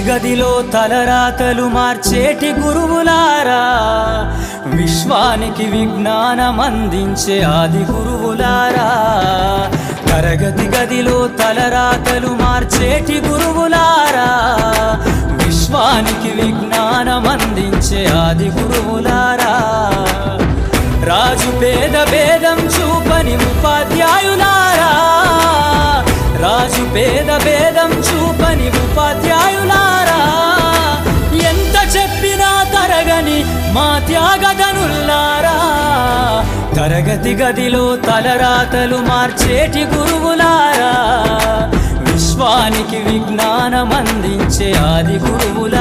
గదిలో తలరాతలు మార్చేటి గురువులారా, విశ్వానికి విజ్ఞానం అందించే ఆది గురువులారా. తరగతి గదిలో తలరాతలు మార్చేటి గురువులారా, విశ్వానికి విజ్ఞానం అందించే ఆది గురువులారా. రాజు పేద భేదం చూపని ఉపాధ్యాయులారా, రాజు పేద భేదం చూపని ఉపాధ్యాయులారా. ఎంత చెప్పినా తరగని మా త్యాగధనుల్లారా, తరగతి గదిలో తలరాతలు మార్చేటి గురువులారా, విశ్వానికి విజ్ఞానం అందించే ఆది గురువులారా.